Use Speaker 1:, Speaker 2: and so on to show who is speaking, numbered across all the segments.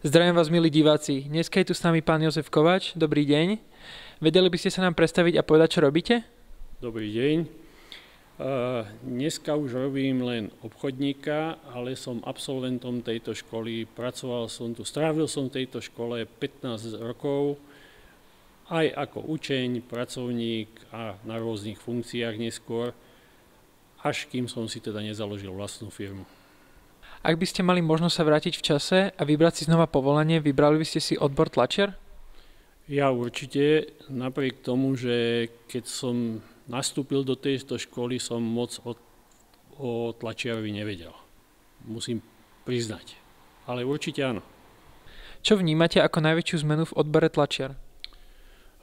Speaker 1: Zdravím vás, milí diváci. Dneska je tu s nami pán Jozef Kovač. Dobrý deň. Vedeli by ste sa nám predstaviť a povedať, čo robíte?
Speaker 2: Dobrý deň. Dneska už robím len obchodníka, ale som absolventom tejto školy. Strávil som v tejto škole 15 rokov, aj ako učeň, pracovník a na rôznych funkciách neskôr, až kým som si teda nezaložil vlastnú firmu.
Speaker 1: Ak by ste mali možnosť sa vrátiť v čase a vybrať si znova povolanie, vybrali by ste si odbor tlačiar?
Speaker 2: Ja určite, napriek tomu, že keď som nastúpil do tejto školy, som moc o tlačiarovi nevedel. Musím priznať. Ale určite áno.
Speaker 1: Čo vnímate ako najväčšiu zmenu v odbore tlačiar?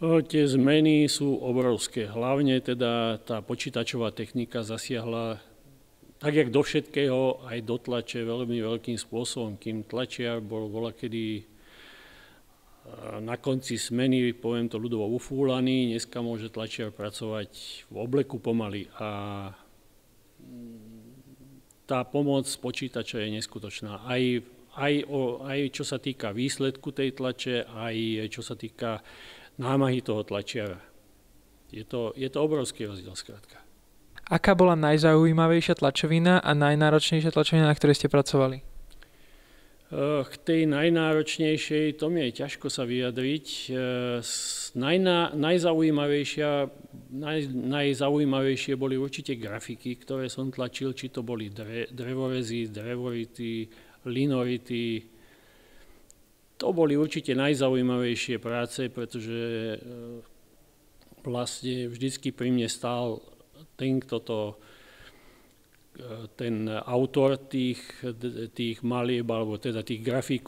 Speaker 2: Tie zmeny sú obrovské. Hlavne teda tá počítačová technika zasiahla tak jak do všetkého, aj do tlače veľmi veľkým spôsobom. Kým tlačiar bol voľakedy na konci smeny, poviem to ľudovo, ufúlaný, dneska môže tlačiar pracovať v obleku pomaly a tá pomoc počítača je neskutočná. Aj čo sa týka výsledku tej tlače, aj čo sa týka námahy toho tlačiara. Je to obrovský rozdiel skrátka.
Speaker 1: Aká bola najzaujímavejšia tlačovina a najnáročnejšia tlačovina, na ktorej ste pracovali?
Speaker 2: K tej najnáročnejšej, to mi je ťažko sa vyjadriť. Najzaujímavejšie boli určite grafiky, ktoré som tlačil, či to boli drevorezy, drevority, linority. To boli určite najzaujímavejšie práce, pretože vlastne vždycky pri mne stál ten autor tých malieb, alebo teda tých grafík,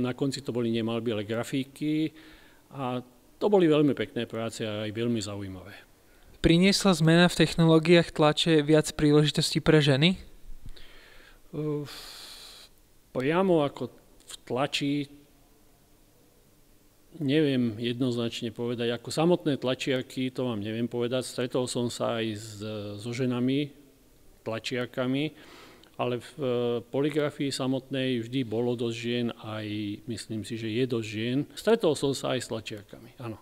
Speaker 2: na konci to boli nemalby, ale grafíky a to boli veľmi pekné práce a aj veľmi zaujímavé.
Speaker 1: Priniesla zmena v technológiách tlače viac príležitostí pre ženy?
Speaker 2: Priamo ako v tlači neviem jednoznačne povedať. Ako samotné tlačiarky, to vám neviem povedať. Stretol som sa aj so ženami, tlačiarkami, ale v poligrafii samotnej vždy bolo dosť žien, aj myslím si, že je dosť žien. Stretol som sa aj s tlačiarkami, áno.